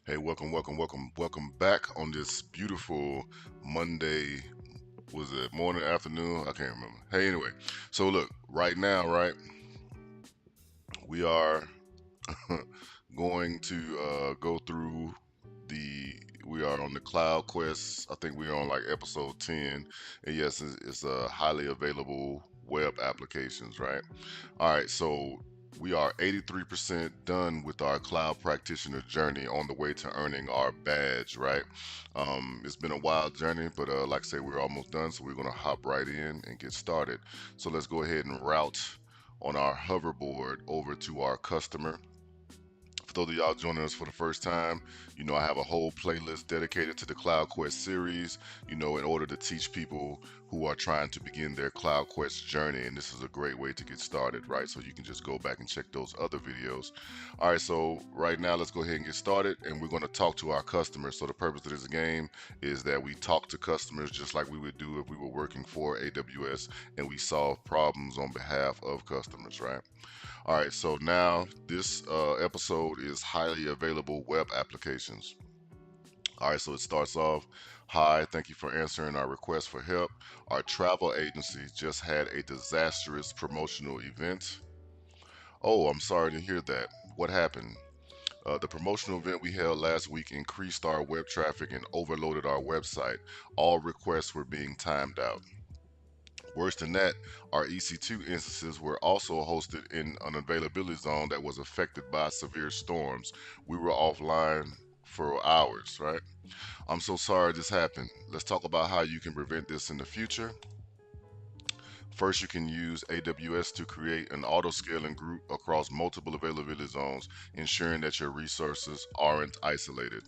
Hey, welcome back on this beautiful Monday. Was it morning, afternoon? I can't remember. Hey, anyway, so look, right now, right, we are going to go through the. We are on the Cloud Quest. I think we are on like episode 10, and yes, it's a highly available web applications, right? All right, so we are 83% done with our cloud practitioner journey on the way to earning our badge, right? It's been a wild journey, but like I say, we're almost done, so we're going to hop right in and get started. So let's go ahead and route on our hoverboard over to our customer. For those of y'all joining us for the first time, I have a whole playlist dedicated to the Cloud Quest series, in order to teach people who are trying to begin their Cloud Quest journey. And this is a great way to get started, right? So you can just go back and check those other videos. All right, so right now, let's go ahead and get started. And we're going to talk to our customers. So the purpose of this game is that we talk to customers just like we would do if we were working for AWS and we solve problems on behalf of customers, right? All right, so now this episode is highly available web applications. All right, so it starts off. Hi, thank you for answering our request for help. Our travel agency just had a disastrous promotional event. Oh, I'm sorry to hear that. What happened? The promotional event we held last week increased our web traffic and overloaded our website. All requests were being timed out. Worse than that, our EC2 instances were also hosted in an availability zone that was affected by severe storms. We were offline for hours, right? I'm so sorry this happened. Let's talk about how you can prevent this in the future. First, you can use AWS to create an auto-scaling group across multiple availability zones, ensuring that your resources aren't isolated.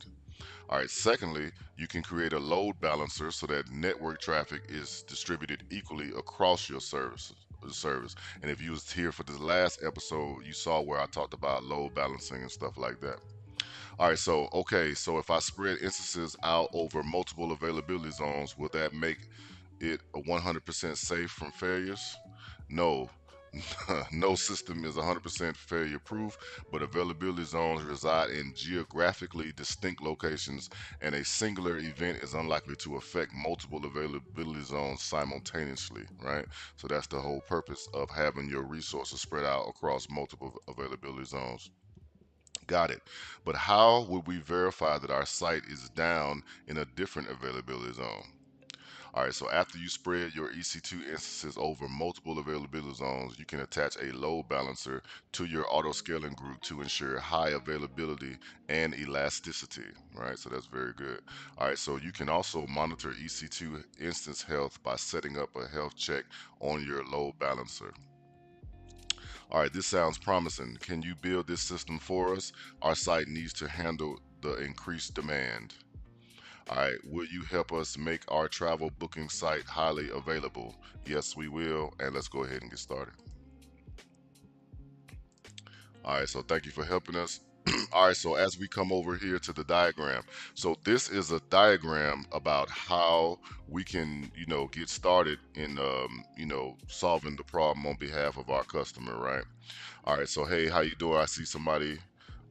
All right, secondly, you can create a load balancer so that network traffic is distributed equally across your service. And if you was here for this last episode, you saw where I talked about load balancing and stuff like that. All right, so okay, so if I spread instances out over multiple availability zones, will that make it a 100% safe from failures? No. No system is 100% failure proof, but availability zones reside in geographically distinct locations, and a singular event is unlikely to affect multiple availability zones simultaneously, right? So that's the whole purpose of having your resources spread out across multiple availability zones. Got it. But how would we verify that our site is down in a different availability zone? All right, so after you spread your EC2 instances over multiple availability zones, you can attach a load balancer to your auto scaling group to ensure high availability and elasticity, right? So that's very good. All right, so you can also monitor EC2 instance health by setting up a health check on your load balancer. All right, this sounds promising. Can you build this system for us? Our site needs to handle the increased demand. All right, will you help us make our travel booking site highly available? Yes, we will. And let's go ahead and get started. All right, so thank you for helping us. All right, so as we come over here to the diagram, so this is a diagram about how we can, get started in, solving the problem on behalf of our customer, right? All right, so hey, how you doing? I see somebody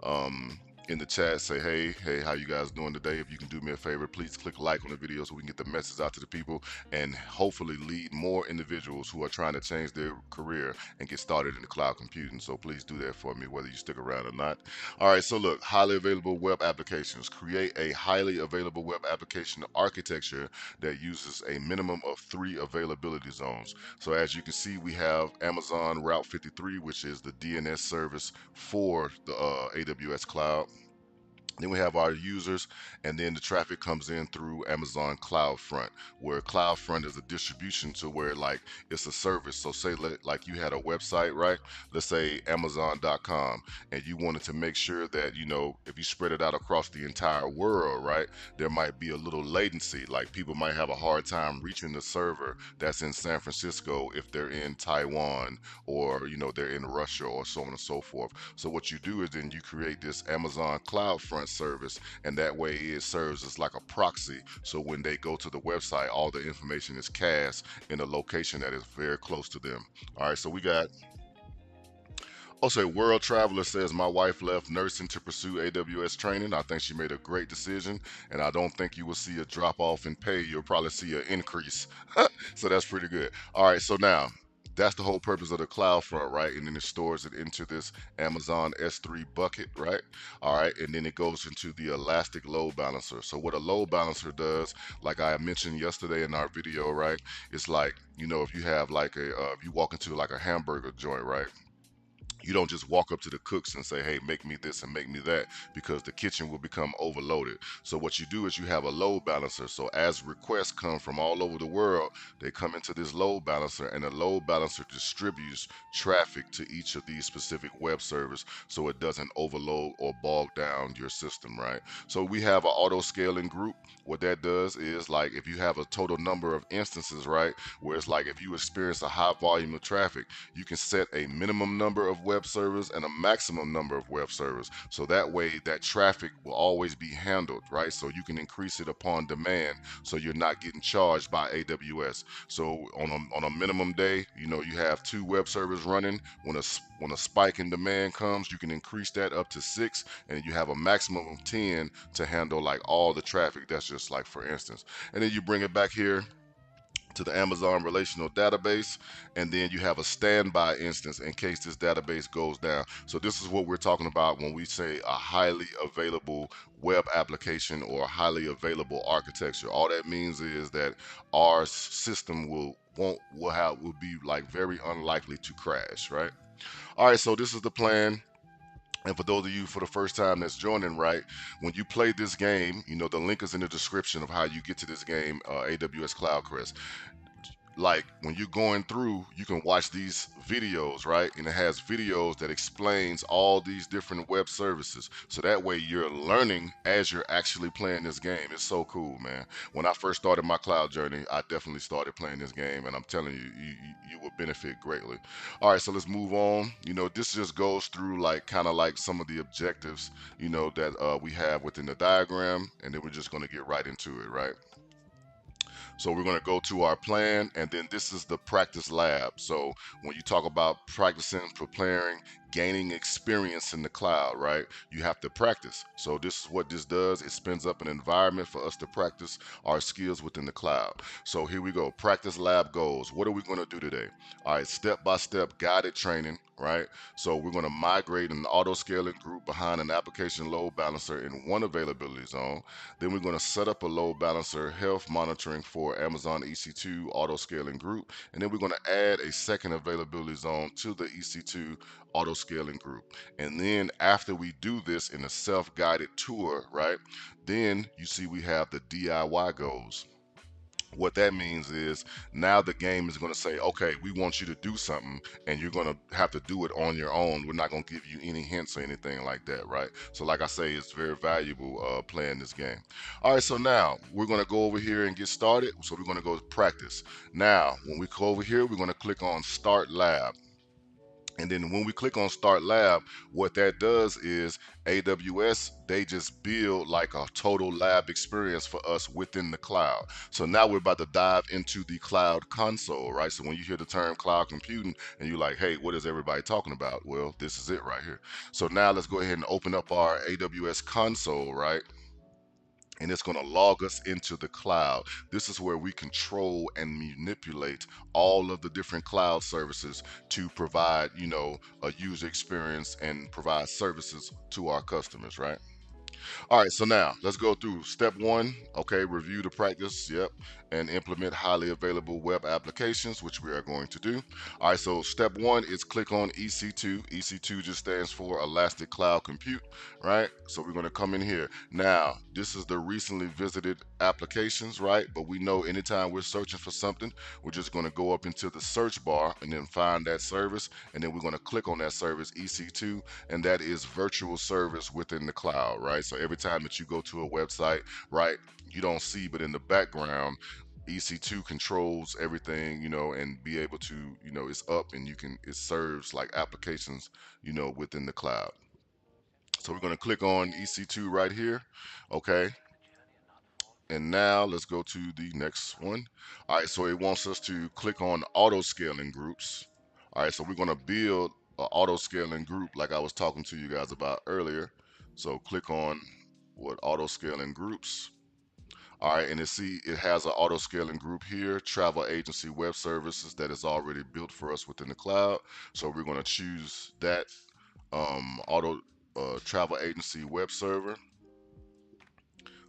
um, in the chat say, hey, how you guys doing today? If you can do me a favor, please click like on the video so we can get the message out to the people and hopefully lead more individuals who are trying to change their career and get started in the cloud computing. So please do that for me, whether you stick around or not. All right, so look, highly available web applications. Create a highly available web application architecture that uses a minimum of 3 availability zones. So as you can see, we have Amazon Route 53, which is the DNS service for the AWS cloud. Then we have our users, and then the traffic comes in through Amazon CloudFront, where CloudFront is a distribution to where like it's a service. So say like you had a website, right? Let's say Amazon.com, and you wanted to make sure that if you spread it out across the entire world, right, there might be a little latency. Like people might have a hard time reaching the server that's in San Francisco if they're in Taiwan or they're in Russia or so on and so forth. So what you do is then you create this Amazon CloudFront service, and that way it serves as like a proxy. So when they go to the website, all the information is cast in a location that is very close to them. All right, so we got Also, World Traveler says my wife left nursing to pursue AWS training. I think she made a great decision, and I don't think you will see a drop off in pay. You'll probably see an increase. So that's pretty good. All right, so now that's the whole purpose of the cloud front, right? And then it stores it into this Amazon S3 bucket, right? All right, and then it goes into the Elastic Load Balancer. So what a load balancer does, like I mentioned yesterday in our video, right? It's like, if you have like if you walk into like a hamburger joint, right? You don't just walk up to the cooks and say, hey, make me this and make me that, because the kitchen will become overloaded. So what you do is you have a load balancer. So as requests come from all over the world, they come into this load balancer, and the load balancer distributes traffic to each of these specific web servers so it doesn't overload or bog down your system, right? So we have an auto scaling group. What that does is, like, if you have a total number of instances, right, where it's like if you experience a high volume of traffic, you can set a minimum number of web servers and a maximum number of web servers. So that way that traffic will always be handled, right? So you can increase it upon demand, so you're not getting charged by AWS. So on a minimum day, you have 2 web servers running. When a spike in demand comes, you can increase that up to 6, and you have a maximum of 10 to handle like all the traffic. That's just like for instance. And then you bring it back here to the Amazon relational database, and then you have a standby instance in case this database goes down. So this is what we're talking about when we say a highly available web application or a highly available architecture. All that means is that our system will be like very unlikely to crash, right? All right, so this is the plan. And for those of you for the first time that's joining, right, when you play this game, the link is in the description of how you get to this game, AWS Cloud Quest. Like when you're going through, you can watch these videos, right? And it has videos that explains all these different web services. So that way you're learning as you're actually playing this game. It's so cool, man. When I first started my cloud journey, I definitely started playing this game, and I'm telling you, you will benefit greatly. All right, so let's move on. This just goes through like kind of like some of the objectives, that we have within the diagram, and then we're just going to get right into it, right? So we're going to go to our plan, and then this is the practice lab. So when you talk about practicing, preparing, gaining experience in the cloud, right, you have to practice. So this is what this does. It spins up an environment for us to practice our skills within the cloud. So here we go. Practice lab goals. What are we going to do today? All right, step-by-step guided training, right? So we're going to migrate an auto scaling group behind an application load balancer in one availability zone. Then we're going to set up a load balancer health monitoring for Amazon EC2 auto scaling group. And then we're going to add a second availability zone to the EC2 auto scaling group. And then after we do this in a self-guided tour, right, then you see we have the DIY goals. What that means is now the game is going to say, okay, we want you to do something, and you're going to have to do it on your own. We're not going to give you any hints or anything like that, right? So like I say, it's very valuable playing this game. All right, so now we're going to go over here and get started. So we're going to go practice. Now when we go over here, we're going to click on start lab. And then when we click on Start Lab, what that does is AWS, they just build like a total lab experience for us within the cloud. So now we're about to dive into the cloud console, right? So when you hear the term cloud computing and you're like, hey, what is everybody talking about? Well, this is it right here. So now let's go ahead and open up our AWS console, right? And it's going to log us into the cloud. This is where we control and manipulate all of the different cloud services to provide, a user experience and provide services to our customers, right? All right, so now let's go through step one. Okay, review the practice, yep, and implement highly available web applications, which we are going to do. All right, so step one is click on EC2. EC2 just stands for Elastic Cloud Compute, right? So we're going to come in here. Now, this is the recently visited applications, right? But we know anytime we're searching for something, we're just going to go up into the search bar and then find that service, and then we're going to click on that service, EC2, and that is virtual service within the cloud, right? So every time that you go to a website, right, you don't see, but in the background, EC2 controls everything, and be able to, it's up, and it serves like applications, within the cloud. So we're going to click on EC2 right here. Okay. And now let's go to the next one. All right, so it wants us to click on auto scaling groups. All right, so we're going to build auto scaling group like I was talking to you guys about earlier. So click on what auto scaling groups. All right, and it has an auto scaling group here, travel agency web services that is already built for us within the cloud. So we're going to choose that auto travel agency web server.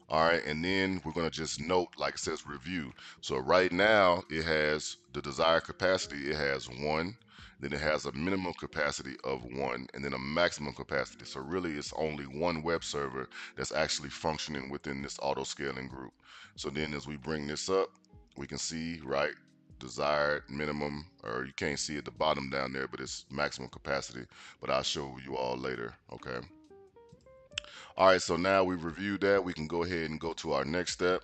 All right, and then we're going to just note, like it says, review. So right now it has the desired capacity. It has 1, then it has a minimum capacity of 1, and then a maximum capacity. So really it's only one web server that's actually functioning within this auto scaling group. So then as we bring this up, we can see, right, desired minimum, or you can't see at the bottom down there, but it's maximum capacity, but I'll show you all later. Okay. All right, so now we've reviewed that. We can go ahead and go to our next step.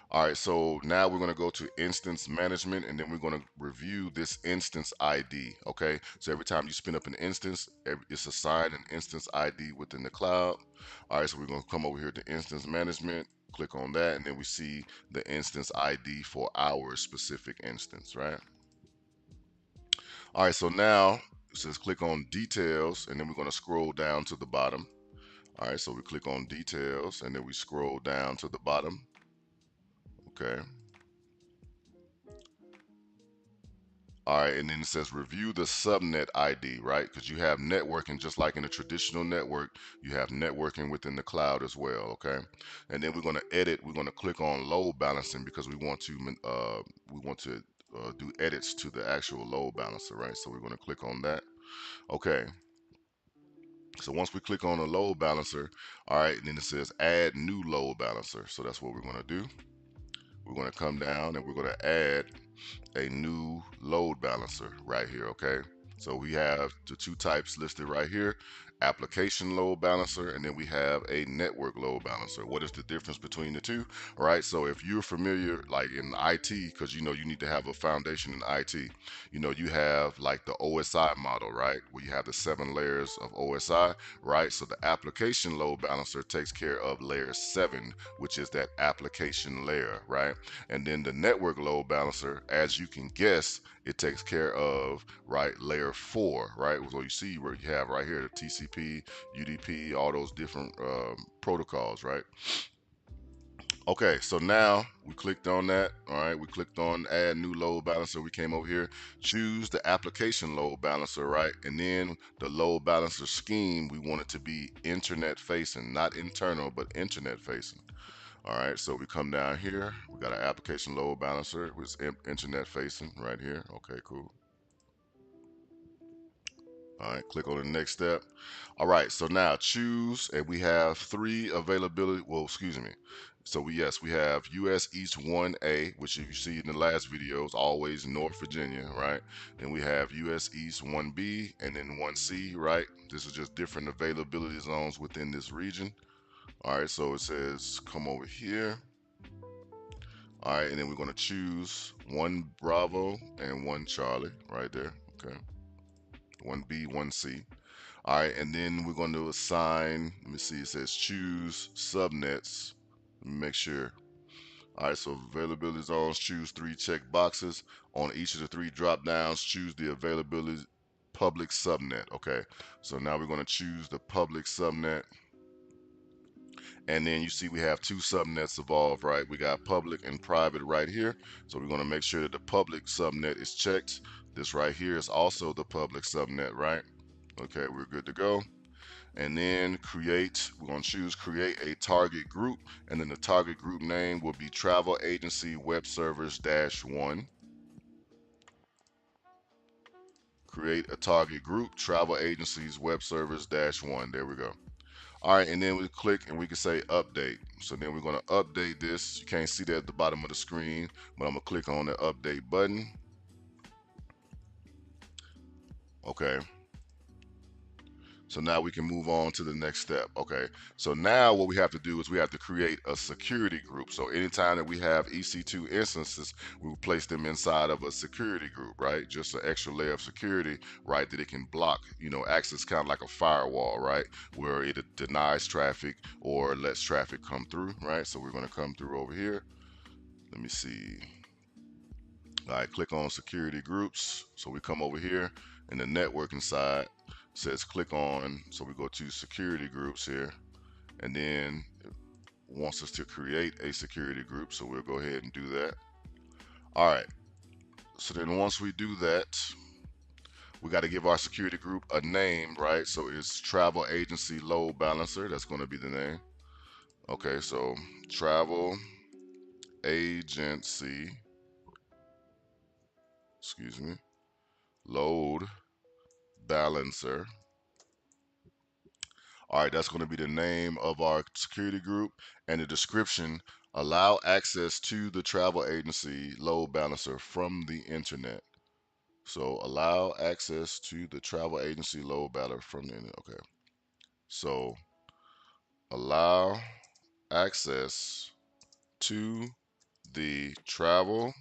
All right, so now we're going to go to instance management, and then we're going to review this instance ID. Okay, so every time you spin up an instance, it's assigned an instance ID within the cloud. All right, so we're going to come over here to instance management, click on that, and then we see the instance ID for our specific instance, right? All right, so now it says click on details, and then we're going to scroll down to the bottom. All right, so we click on details, and then we scroll down to the bottom. Okay. All right, and then it says review the subnet ID, right? Because you have networking just like in a traditional network, you have networking within the cloud as well, okay? And then we're going to edit. We're going to click on load balancing because we want to do edits to the actual load balancer, right? So we're going to click on that. Okay. So once we click on the load balancer, all right, and then it says add new load balancer. So that's what we're going to do. We're going to come down and we're going to add a new load balancer right here, okay? So we have the two types listed right here, application load balancer, and then we have a network load balancer. What is the difference between the two? All right, so if you're familiar like in IT, because you know you need to have a foundation in IT, you know you have like the OSI model, right? Where you have the 7 layers of OSI, right? So the application load balancer takes care of layer 7, which is that application layer, right? And then the network load balancer, as you can guess, it takes care of, right, layer 4, right? So you see where you have right here the TCP, UDP, all those different protocols, right? Okay, so now we clicked on that. All right, we clicked on add new load balancer. We came over here, choose the application load balancer, right? And then the load balancer scheme, we want it to be internet facing, not internal, but internet facing. All right, so we come down here. We got our application load balancer, which is internet facing right here. Okay, cool. All right, click on the next step. All right, so now choose, and we have 3 availability. Well, excuse me. So we have US East 1A, which if you see in the last video is always North Virginia, right? Then we have US East 1B and then 1C, right? This is just different availability zones within this region. All right, so it says come over here. All right, and then we're going to choose 1 Bravo and 1 Charlie right there. Okay, 1B, 1C. All right, and then we're going to assign, let me see, it says choose subnets. Let me make sure. All right, so availability zones, choose 3 check boxes. On each of the 3 drop downs, choose the availability public subnet. Okay, so now we're going to choose the public subnet. And then you see we have 2 subnets involved, right? We got public and private right here. So we're going to make sure that the public subnet is checked. This right here is also the public subnet, right? Okay, we're good to go. And then we're going to choose create a target group. And then the target group name will be Travel Agency Web Servers -1. Create a target group, Travel Agencies Web Servers -1. There we go. All right, and then we click and we can say update. So then we're going to update this. You can't see that at the bottom of the screen, but I'm going to click on the update button. Okay. So now we can move on to the next step. Okay. So now what we have to do is we have to create a security group. So anytime that we have EC2 instances, we will place them inside of a security group, right? Just an extra layer of security, right? That it can block, access, kind of like a firewall, right? Where it denies traffic or lets traffic come through, right? So we're going to come through over here. Let me see. All right, click on security groups. So we come over here in the networking side. says click on, so we go to security groups here, and then it wants us to create a security group, so we'll go ahead and do that. All right, so then once we do that, we got to give our security group a name, right? So it's travel agency load balancer. That's going to be the name. Okay, so travel agency, excuse me, load balancer. All right, that's going to be the name of our security group, and the description: allow access to the travel agency load balancer from the internet. So allow access to the travel agency load balancer from the internet. Okay. So allow access to the travel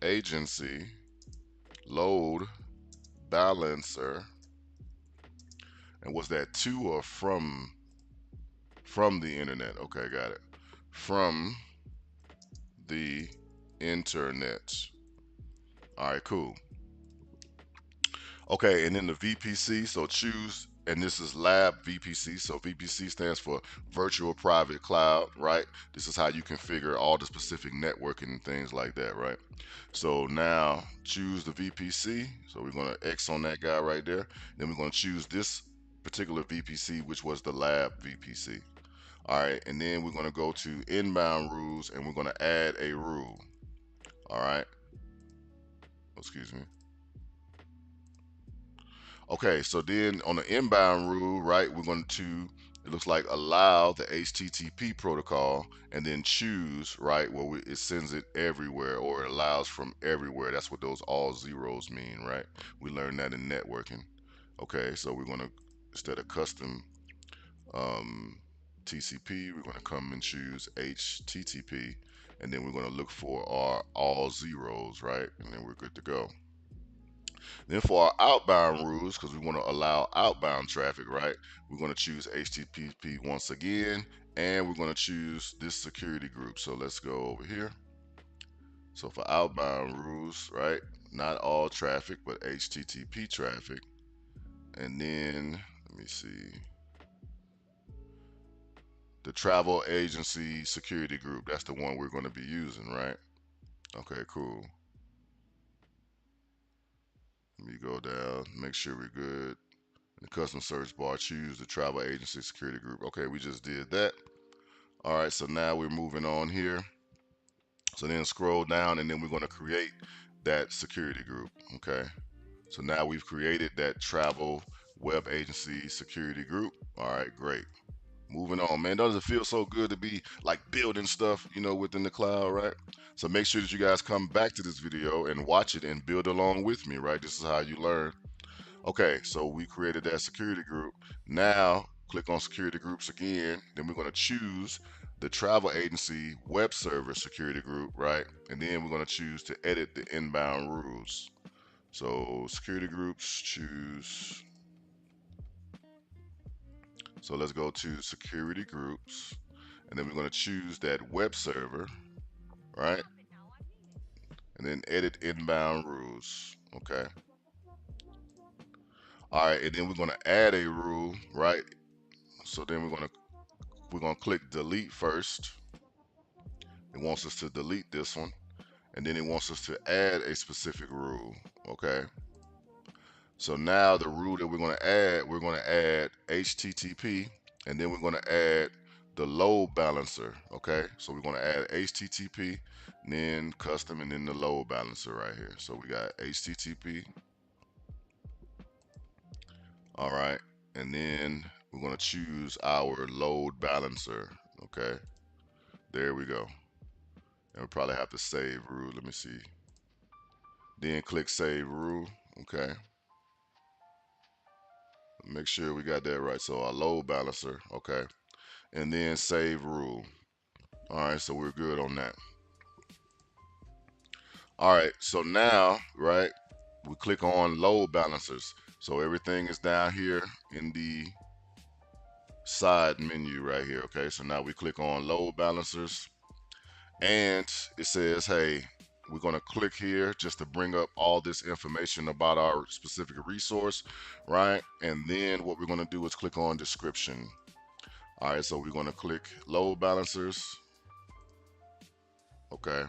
agency load balancer. And was that to or from the internet? Okay, got it. From the internet. All right, cool. Okay, and then the VPC, so choose, and this is lab VPC. So VPC stands for virtual private cloud, right? This is how you configure all the specific networking and things like that, right? So now choose the VPC. So we're going to X on that guy right there. Then we're going to choose this particular VPC, which was the lab VPC. All right, and then we're going to go to inbound rules, and we're going to add a rule. All right, excuse me. Okay, so then on the inbound rule, right, we're going to, it looks like allow the HTTP protocol, and then choose, right, where it sends it everywhere, or it allows from everywhere. That's what those all zeros mean, right? We learned that in networking. Okay, so we're going to, instead of custom um, TCP, we're going to come and choose HTTP, and then we're going to look for our all zeros, right? And then we're good to go. Then for our outbound rules, because we want to allow outbound traffic, right? We're going to choose HTTP once again, and we're going to choose this security group. So let's go over here. So for outbound rules, right? Not all traffic, but HTTP traffic. And then, let me see, the travel agency security group. That's the one we're going to be using, right? Okay, cool. Let me go down, make sure we're good. In the custom search bar, choose the travel agency security group. Okay, we just did that. All right, so now we're moving on here. So then scroll down, and then we're going to create that security group. Okay, so now we've created that travel web agency security group. All right, great. Moving on, man. Doesn't it feel so good to be like building stuff, within the cloud, right? So make sure that you guys come back to this video and watch it and build along with me, right? This is how you learn. Okay, so we created that security group. Now click on security groups again. Then we're going to choose the travel agency web server security group, right? And then we're going to choose to edit the inbound rules. So security groups, choose. So let's go to security groups, and then we're going to choose that web server, right? And then edit inbound rules. Okay. All right, and then we're going to add a rule, right? So then we're gonna click delete first. It wants us to delete this one, and then it wants us to add a specific rule. Okay. So now the rule that we're gonna add HTTP, and then we're gonna add the load balancer. Okay. So we're gonna add HTTP, and then custom, and then the load balancer right here. So we got HTTP. All right. And then we're gonna choose our load balancer. Okay. There we go. And we probably have to save rule. Let me see. Then click save rule. Okay. Make sure we got that right. So our load balancer. Okay. And then save rule. All right. So we're good on that. All right. So now, right, we click on load balancers. So everything is down here in the side menu right here. Okay. So now we click on load balancers, and it says, hey, we're going to click here just to bring up all this information about our specific resource, right? And then what we're going to do is click on description. All right, so we're going to click load balancers. Okay.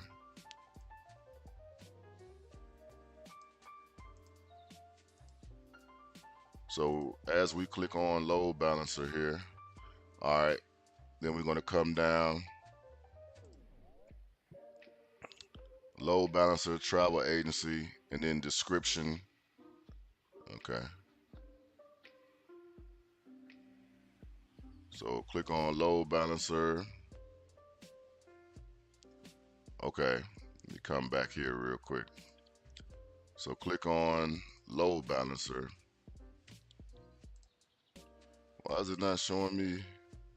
So as we click on load balancer here, all right, then we're going to come down, load balancer, travel agency, and then description. Okay. So click on load balancer. Okay. Let me come back here real quick. So click on load balancer. Why is it not showing me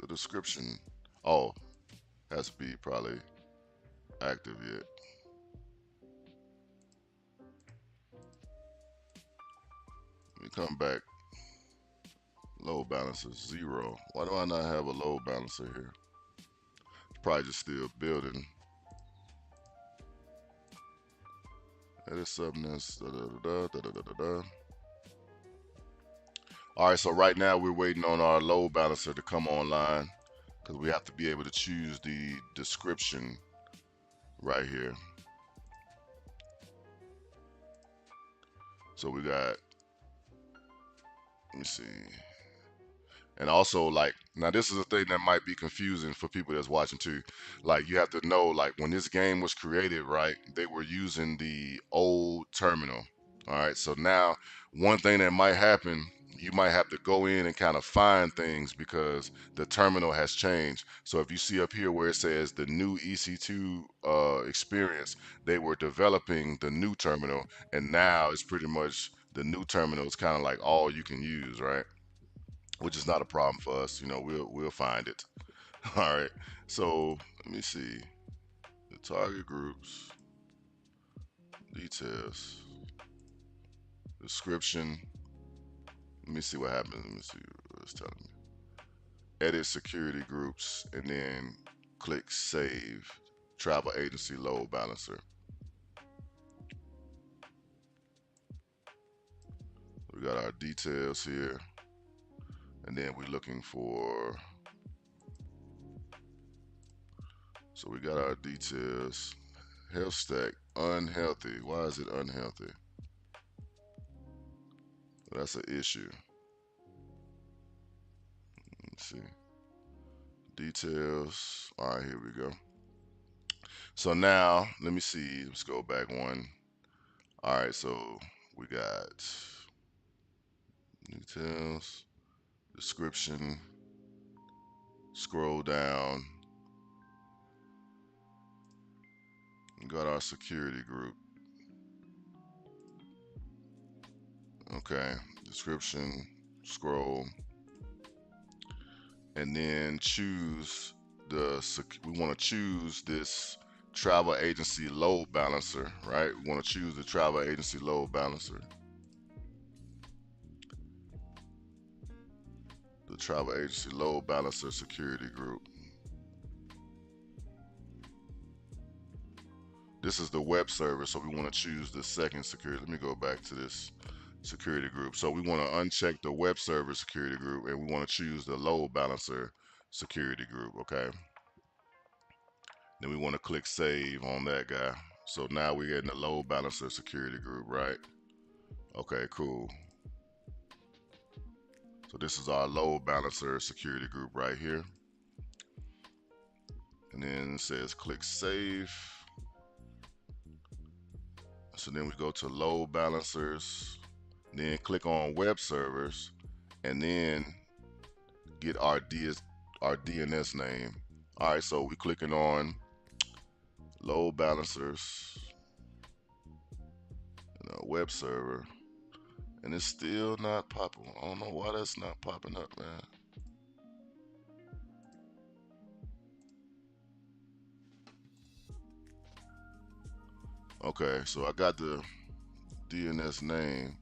the description? Oh, has to be probably active yet. Let me come back. Load balancer 0. Why do I not have a load balancer here? It's probably just still building. That is something that's da da da da da da da da. All right, so right now we're waiting on our load balancer to come online because we have to be able to choose the description right here. So we got, let me see. And also, like, now this is a thing that might be confusing for people that's watching too. Like, you have to know, like, when this game was created, right, they were using the old terminal. All right, so now one thing that might happen, you might have to go in and kind of find things because the terminal has changed. So if you see up here where it says the new EC2 experience, they were developing the new terminal, and now it's pretty much the new terminal is kind of like all you can use, right? Which is not a problem for us. You know, we'll find it. All right. So let me see the target groups, details, description. Let me see what happens. Let me see what it's telling me. Edit security groups and then click save. Travel agency load balancer. We got our details here, and then we're looking for. So we got our details. Health stack unhealthy. Why is it unhealthy? That's an issue. Let's see. Details. All right, here we go. So now, let me see. Let's go back one. All right, so we got details, description, scroll down. We got our security group. Okay, description, scroll, and then choose we want to choose this travel agency load balancer, right? We want to choose the travel agency load balancer. The travel agency load balancer security group. This is the web server, so we want to choose the second security. Let me go back to this security group. So we want to uncheck the web server security group, and we want to choose the load balancer security group, okay? Then we want to click save on that guy. So now we're in the load balancer security group, right? Okay, cool. So this is our load balancer security group right here. And then it says click save. So then we go to load balancers, then click on web servers, and then get our DNS name. All right, so we're clicking on load balancers, web server, and it's still not popping. I don't know why that's not popping up, man. Okay, so I got the DNS name.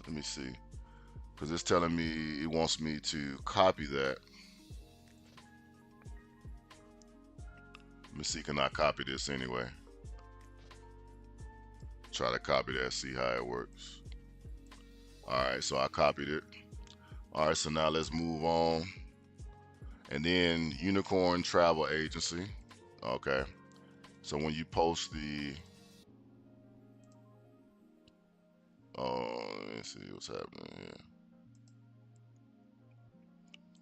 Let me see, because it's telling me it wants me to copy that. Let me see, can I copy this anyway? try to copy that, see how it works. All right, so I copied it. All right, so now let's move on. And then Unicorn Travel Agency. Okay, so when you post the, let's see what's happening here.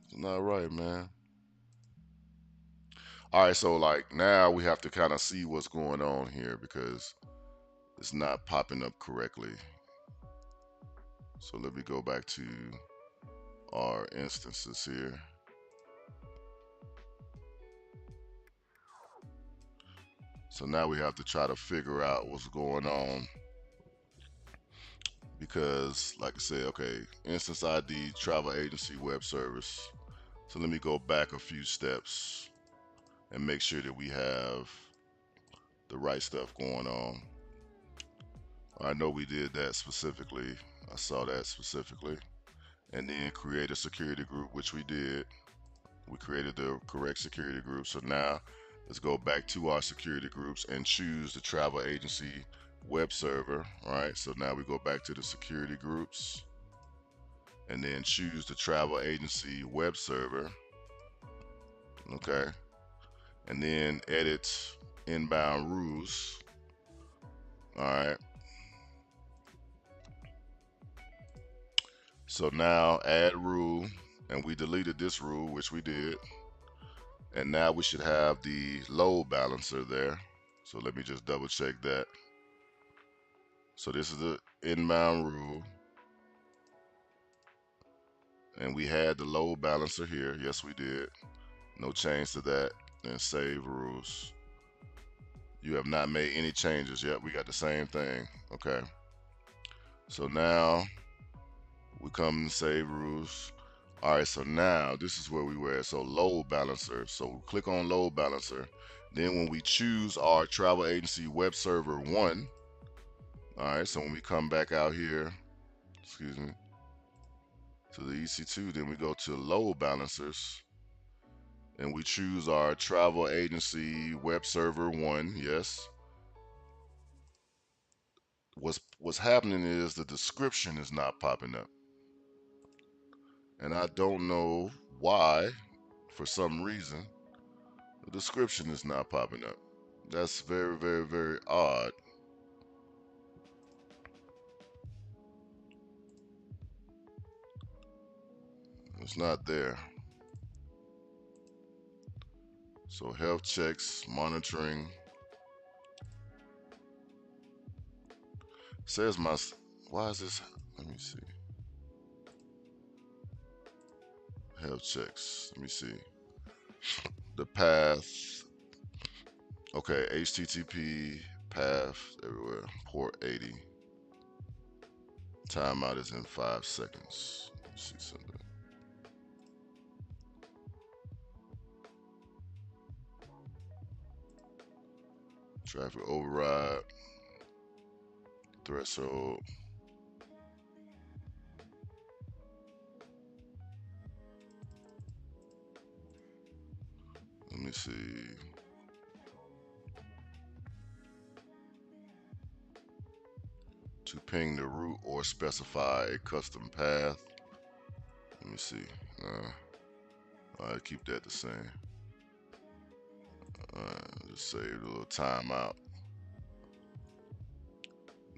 It's not right, man. All right, so like now we have to kind of see what's going on here because it's not popping up correctly. So let me go back to our instances here. So now we have to try to figure out what's going on because, like I said, okay, instance ID, travel agency, web service. So let me go back a few steps and make sure that we have the right stuff going on. I know we did that specifically. I saw that specifically. And then create a security group, which we did. We created the correct security group. So now let's go back to our security groups and choose the travel agency web server. All right, so now we go back to the security groups and then choose the travel agency web server. Okay, and then edit inbound rules. All right, so now add rule, and we deleted this rule, which we did. And now we should have the load balancer there. So let me just double check that. So this is the inbound rule. And we had the load balancer here. Yes, we did. No change to that. And save rules. You have not made any changes yet. We got the same thing. Okay. So now we come and save rules. All right, so now this is where we were at. So load balancer. So click on load balancer. Then when we choose our travel agency web server 1, all right, so when we come back out here, excuse me, to the EC2, then we go to load balancers and we choose our travel agency web server 1, yes. What's happening is the description is not popping up. And I don't know why, for some reason, the description is not popping up. That's very, very, very odd. It's not there. So health checks, monitoring. Says my, why is this? Let me see. Health checks. Let me see. The path. Okay, HTTP path everywhere. Port 80. Timeout is in 5 seconds. Let's see something. Traffic override. Threshold. Let me see. To ping the route or specify a custom path. Let me see. I'll keep that the same. Just save the little timeout.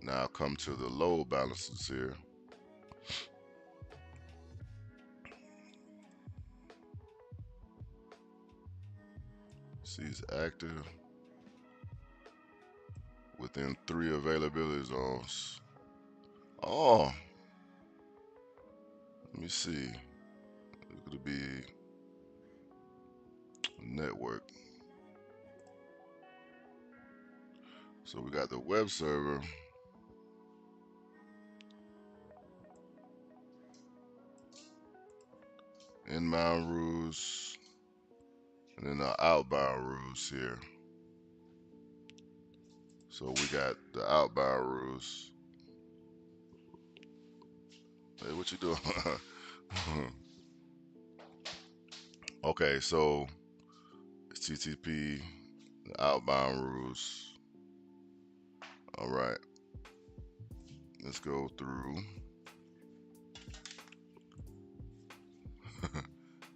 Now come to the load balancers here. See, it's active within 3 availability zones. Oh, let me see. It could be network. So we got the web server. Inbound rules. And then the outbound rules here. So we got the outbound rules. Hey, what you doing? Okay, so it's TTP, the outbound rules. All right. let's go through.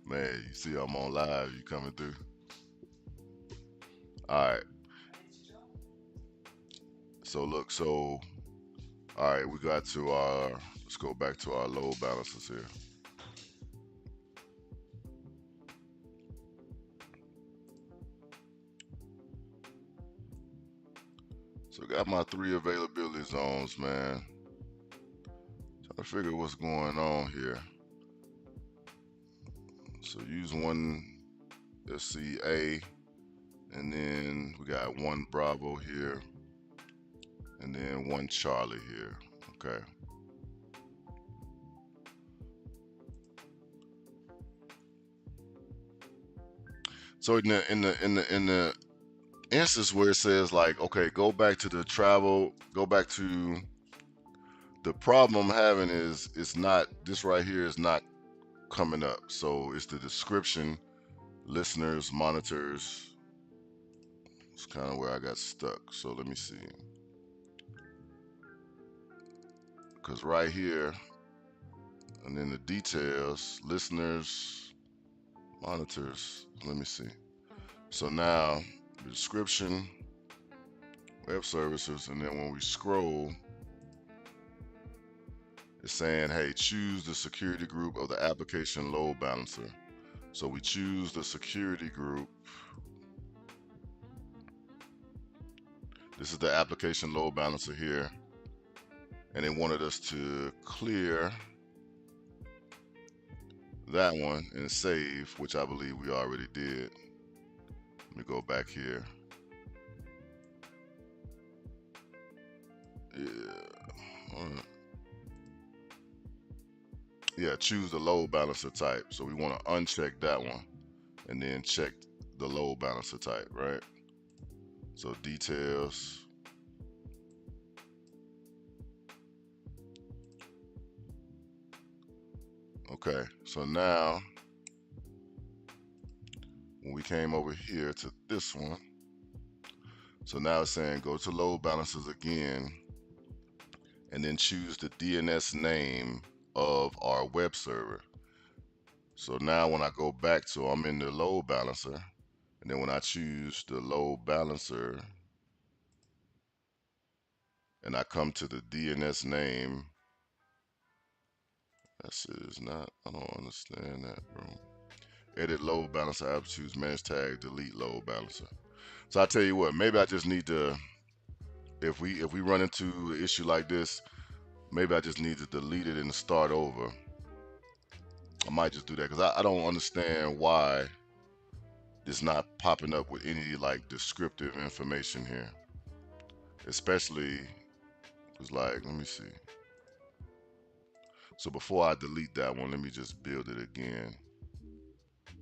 Man, you see I'm on live. You coming through? All right. So look. So all right, we got to our. Let's go back to our load balancers here. So I got my 3 availability zones, man. Trying to figure what's going on here. So use one. Let's see, A, and then we got one Bravo here, and then one Charlie here. Okay. So in the instance where it says like, okay, go back to the travel, go back to the problem I'm having is it's not this right here is not coming up. So it's the description, listeners, monitors. It's kind of where I got stuck. So let me see. Because right here, and then the details, listeners, monitors. Let me see. So now the description, web services, and then when we scroll, it's saying, hey, choose the security group of the application load balancer. So we choose the security group. This is the application load balancer here. And they wanted us to clear that one and save, which I believe we already did. Let me go back here. Yeah. Yeah, choose the load balancer type. So we want to uncheck that one and then check the load balancer type, right? So details. Okay, so now when we came over here to this one, so now it's saying go to load balancers again and then choose the DNS name of our web server. So now when I go back to, I'm in the load balancer, and then when I choose the load balancer and I come to the DNS name, that shit is not, I don't understand that, bro. Edit load balancer, I choose manage tag, delete load balancer. So I tell you what, maybe I just need to, if we run into an issue like this, maybe I just need to delete it and start over. I might just do that because I don't understand why it's not popping up with any like descriptive information here. Especially because like, let me see. So before I delete that one, let me just build it again.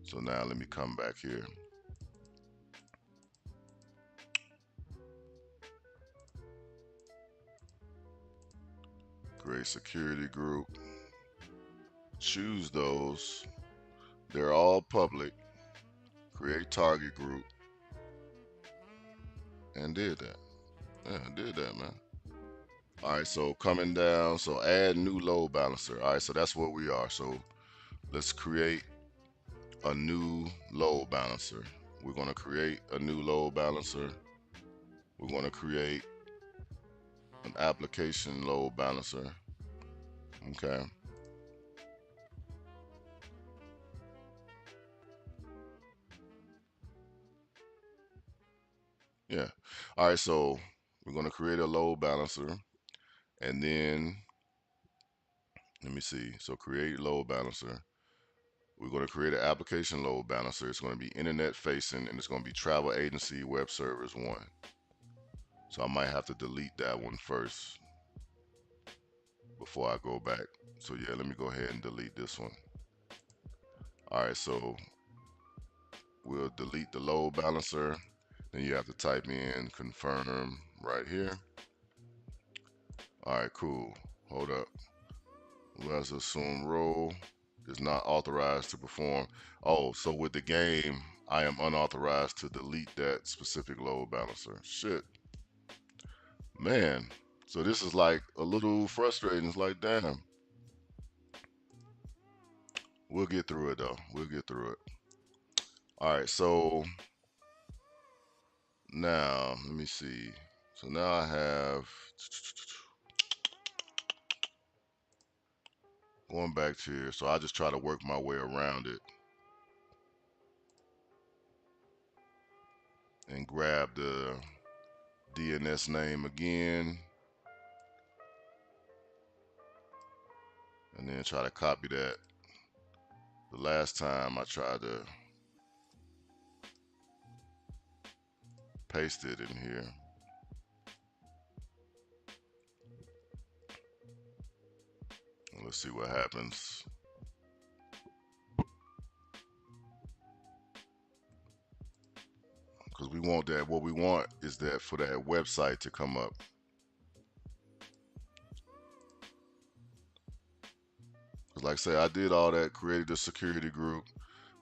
So now let me come back here. Create security group. Choose those. They're all public. Create target group. And did that. Yeah, I did that, man. All right, so coming down, so add new load balancer. All right, so that's what we are. So let's create a new load balancer. We're going to create a new load balancer. We're going to create an application load balancer. Okay. Yeah. All right, so we're going to create a load balancer and then let me see. So create load balancer. We're going to create an application load balancer. It's going to be internet facing and it's going to be travel agency web servers 1. So I might have to delete that one first before I go back. So yeah, let me go ahead and delete this one. All right, so we'll delete the load balancer. Then you have to type in confirm right here. All right, cool. Hold up. Who has assumed role is not authorized to perform. Oh, so with the game, I am unauthorized to delete that specific load balancer. Shit. Man. So this is like a little frustrating. It's like, damn, we'll get through it though. We'll get through it. All right, so now let me see. So now I have going back to here. So I just try to work my way around it and grab the DNS name again, and then try to copy that. The last time I tried to paste it in here. Let's see what happens. Because we want that. What we want is that for that website to come up. Because like I say, I did all that, created a security group,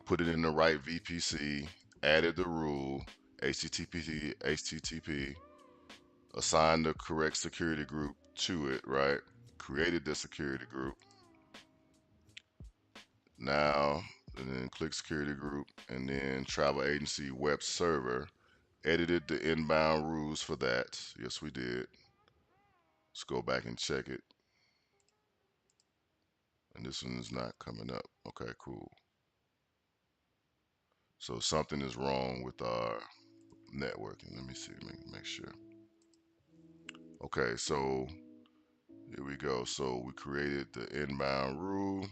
put it in the right VPC, added the rule, HTTP, assigned the correct security group to it, right? Created the security group. Now, and then click security group, and then travel agency web server. Edited the inbound rules for that. Yes, we did. Let's go back and check it. And this one is not coming up. Okay, cool. So something is wrong with our networking. Let me see, make sure. Okay, so here we go. So we created the inbound rule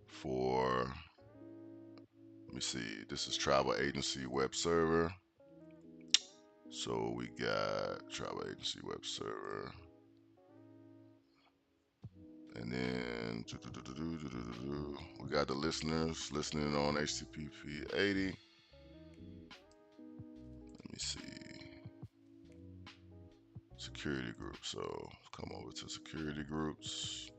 for, let me see, this is travel agency web server. So we got travel agency web server. And then we got the listeners listening on HTTP 80. Let me see. Security group. So come over to security groups.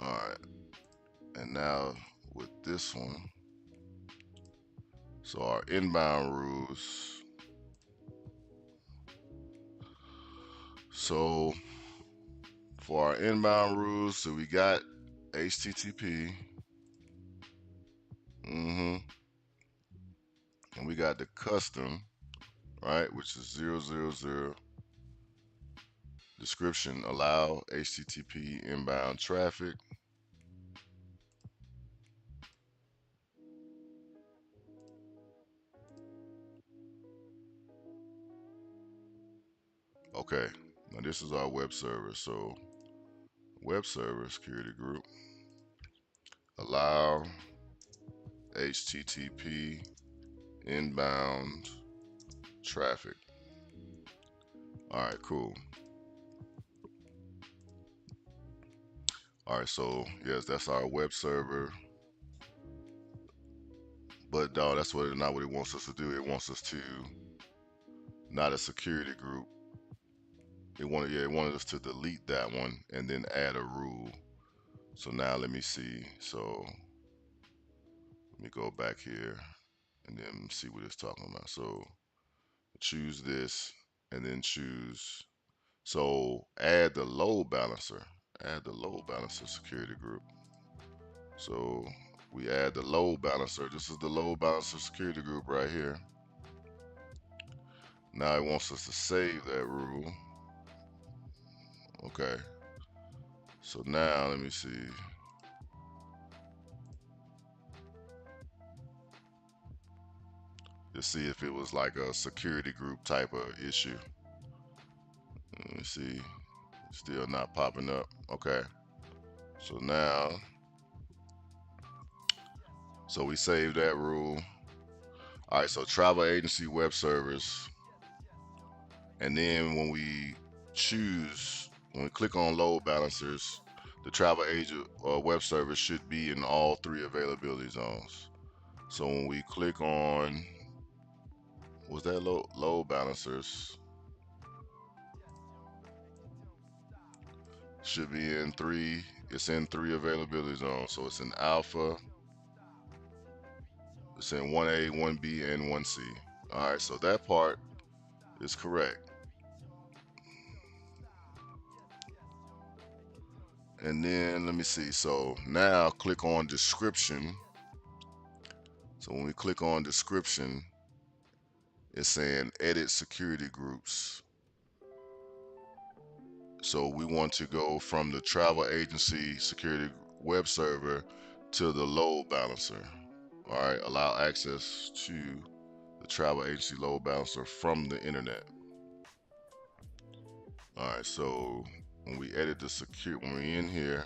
All right. And now with this one, so our inbound rules. So for our inbound rules, so we got HTTP. And we got the custom, right, which is 000. Description, allow HTTP inbound traffic. Okay, now this is our web server. So web server security group, allow HTTP inbound traffic. All right, cool. All right, so yes, that's our web server. But no, that's not what it wants us to do. It wants us to, not a security group. It wanted us to delete that one and then add a rule. So now let me see. So let me go back here and then see what it's talking about. So choose this and then choose. So add the load balancer. Add the load balancer security group. So we add the load balancer. This is the load balancer security group right here. Now it wants us to save that rule. Okay. So now let me see. To see if it was like a security group type of issue. Let me see. Still not popping up. Okay. So now, so we saved that rule. All right. So travel agency web servers. And then when we click on load balancers, the travel agent or web service should be in all three availability zones. So when we click on, was that load balancers? Should be in three. It's in three availability zones. So it's in alpha. It's in 1A, 1B, and 1C. All right, so that part is correct. And then let me see. So now click on description. So when we click on description, it's saying edit security groups. So we want to go from the travel agency security web server to the load balancer. All right, allow access to the travel agency load balancer from the internet. All right, so when we edit the secure, when we're in here,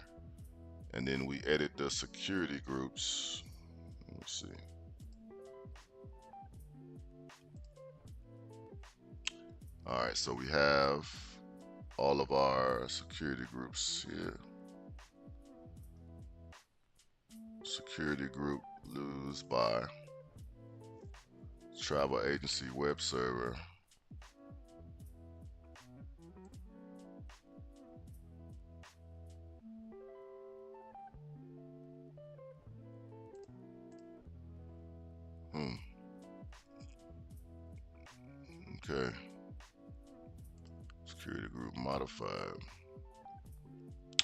and then we edit the security groups. Let's see. All right, so we have all of our security groups here. Security group lose by travel agency web server. Hmm. Okay. Security group modified.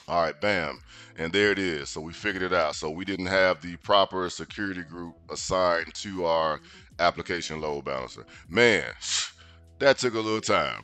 All right, bam. And there it is. So we figured it out. So we didn't have the proper security group assigned to our application load balancer. Man, that took a little time.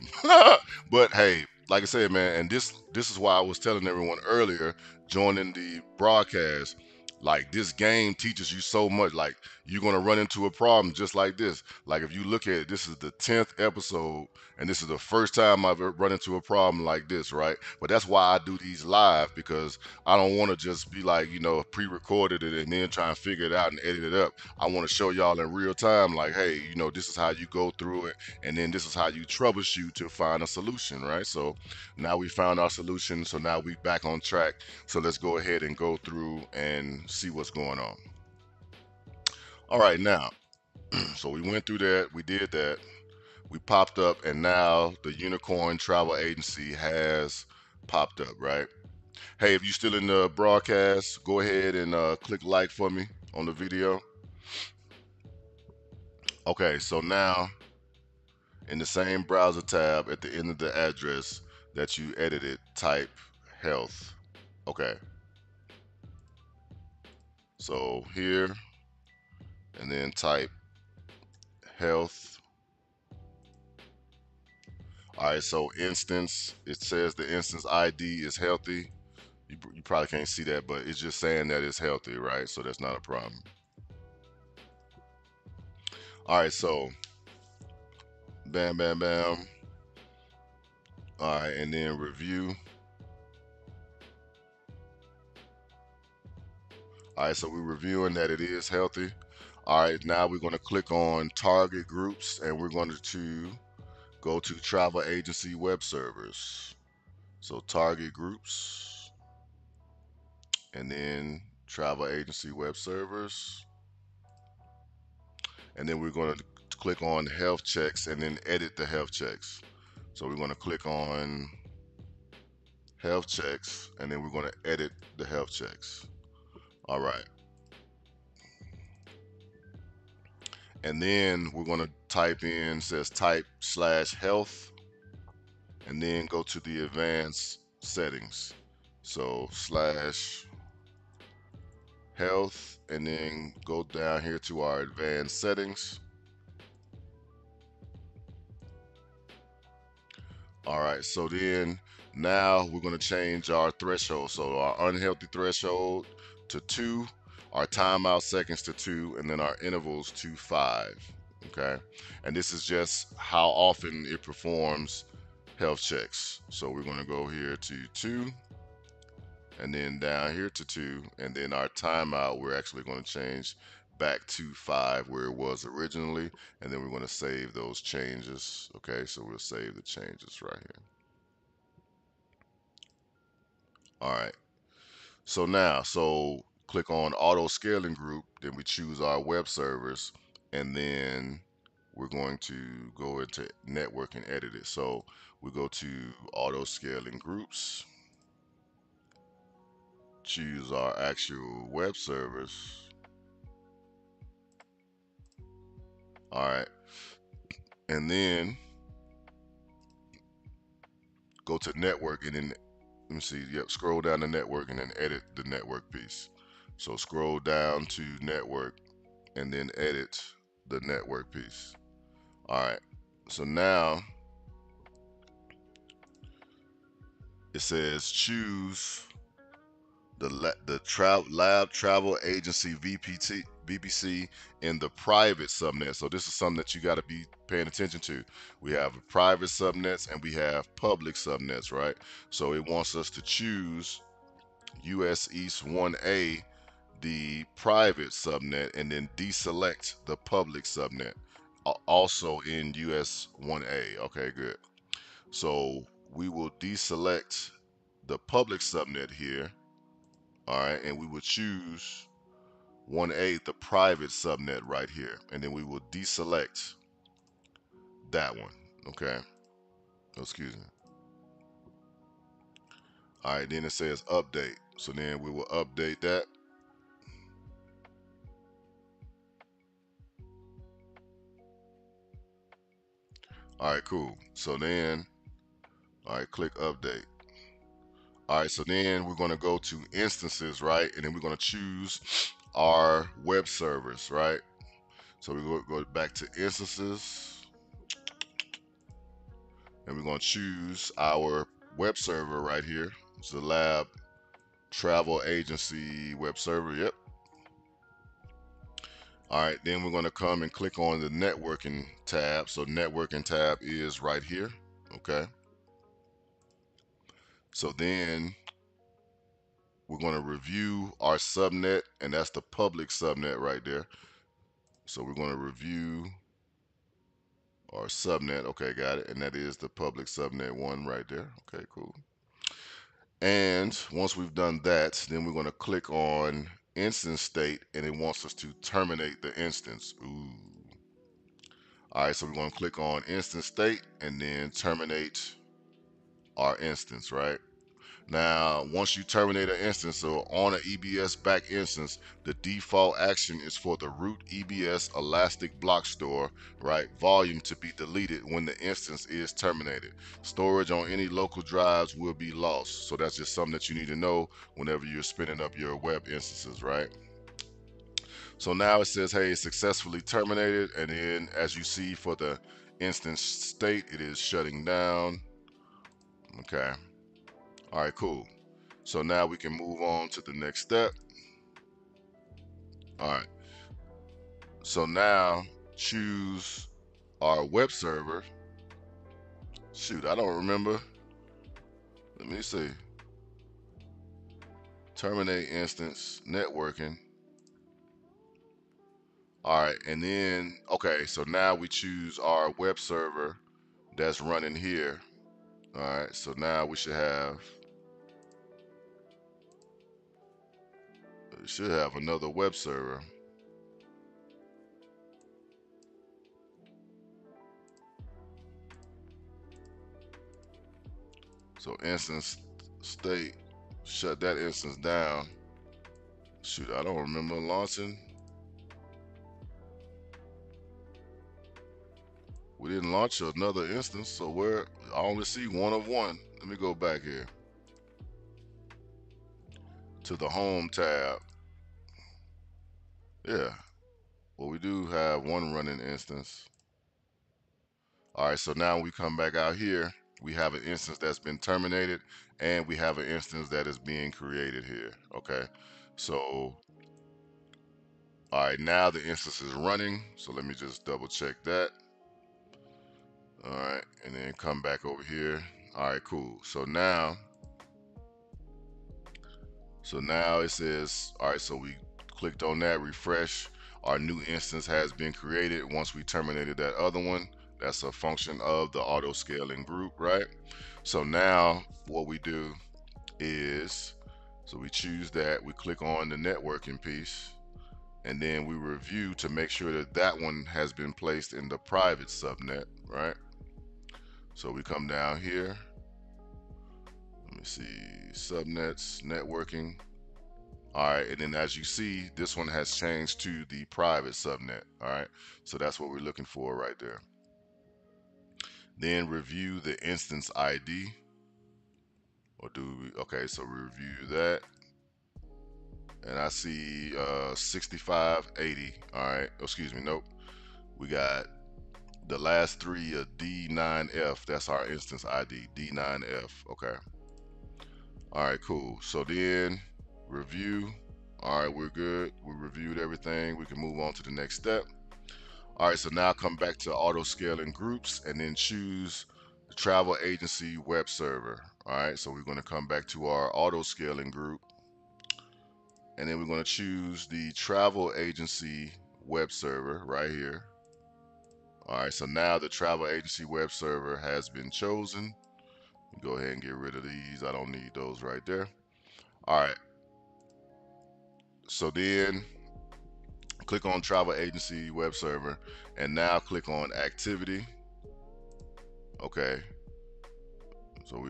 But hey, like I said, man, and this is why I was telling everyone earlier, joining the broadcast. Like this game teaches you so much. Like you're gonna run into a problem just like this. Like if you look at it, this is the 10th episode, and this is the first time I've ever run into a problem like this, right? But that's why I do these live, because I don't want to just be like, pre-recorded it and then try and figure it out and edit it up. I want to show y'all in real time, like, hey, this is how you go through it, and then this is how you troubleshoot to find a solution, right? So now we found our solution, so now we back on track. So let's go ahead and go through and see what's going on. All right, now, so we went through that, we did that, we popped up, and now the Unicorn Travel Agency has popped up, right? Hey, if you're still in the broadcast, go ahead and click like for me on the video. Okay, so now in the same browser tab at the end of the address that you edited, type health. Okay, so here, and then type health. All right, so instance, it says the instance ID is healthy. You probably can't see that, but it's just saying that it's healthy, right? So that's not a problem. All right, so bam, bam, bam. All right, and then review. All right, so we're reviewing that it is healthy. All right, now we're going to click on target groups, and we're going to go to travel agency web servers. So target groups, and then travel agency web servers. And then we're going to click on health checks and then edit the health checks. So we're going to click on health checks, and then we're going to edit the health checks. All right. And then we're going to type in, says type/health, and then go to the advanced settings. So slash health, and then go down here to our advanced settings. All right, so then now we're going to change our threshold. So our unhealthy threshold to 2, our timeout seconds to 2, and then our intervals to 5. Okay, and this is just how often it performs health checks. So we're going to go here to 2, and then down here to 2, and then our timeout we're actually going to change back to 5 where it was originally, and then we're going to save those changes. Okay, so we'll save the changes right here. All right, so now, so click on auto scaling group, then we choose our web servers, and then we're going to go into network and edit it. So we go to auto scaling groups, choose our actual web servers. All right, and then go to network, and then let me see. Yep, scroll down to network and then edit the network piece. So scroll down to network and then edit the network piece. All right. So now it says choose the lab travel agency VPC in the private subnet. So this is something that you got to be paying attention to. We have private subnets and we have public subnets, right? So it wants us to choose US East 1A, the private subnet, and then deselect the public subnet, also in US 1A. Okay, good. So we will deselect the public subnet here, all right, and we will choose 1A, the private subnet right here, and then we will deselect that one, okay? Oh, excuse me. All right, then it says update. So then we will update that. All right, cool. So then, all right, click update. All right, so then we're going to go to instances, right? And then we're going to choose our web servers, right? So we go back to instances, and we're going to choose our web server right here. It's the lab travel agency web server. Yep. All right, then we're going to come and click on the networking tab. So networking tab is right here. Okay. So then we're going to review our subnet, and that's the public subnet right there. So we're going to review our subnet. Okay, got it. And that is the public subnet one right there. Okay, cool. And once we've done that, then we're going to click on instance state, and it wants us to terminate the instance. Ooh. All right, so we're going to click on instance state and then terminate our instance, right? Now, once you terminate an instance, so on an EBS back instance, the default action is for the root EBS Elastic Block Store, right, volume to be deleted when the instance is terminated. Storage on any local drives will be lost. So that's just something that you need to know whenever you're spinning up your web instances, right? So now it says, hey, successfully terminated. And then as you see for the instance state, it is shutting down. Okay. All right, cool. So now we can move on to the next step. All right. So now choose our web server. Shoot, I don't remember. Let me see. Terminate instance, networking. All right. And then, okay, so now we choose our web server that's running here. All right. So now we should have another web server. So instance state, shut that instance down. Shoot, I don't remember launching. We didn't launch another instance, so I only see one of one. Let me go back here to the home tab. Yeah, well, we do have one running instance. All right, so now we come back out here. We have an instance that's been terminated, and we have an instance that is being created here. Okay, so all right, now the instance is running. So let me just double check that. All right, and then come back over here. All right, cool. So now it says, all right, so we clicked on that, refresh. Our new instance has been created once we terminated that other one. That's a function of the auto scaling group, right? So now what we do is, so we choose that, we click on the networking piece, and then we review to make sure that that one has been placed in the private subnet, right? So we come down here, let me see, subnets, networking. All right, and then as you see, this one has changed to the private subnet. All right, so that's what we're looking for right there. Then review the instance ID. Or do we, okay, so we review that. And I see 6580. All right, excuse me, nope. We got the last three are D9F. That's our instance ID, D9F. Okay. All right, cool. So then review. All right, we're good. We reviewed everything. We can move on to the next step. All right, so now come back to auto scaling groups and then choose the travel agency web server. All right, so we're going to come back to our auto scaling group and then we're going to choose the travel agency web server right here. All right, so now the travel agency web server has been chosen. Go ahead and get rid of these. I don't need those right there. All right, so then click on travel agency web server and now click on activity. Okay, so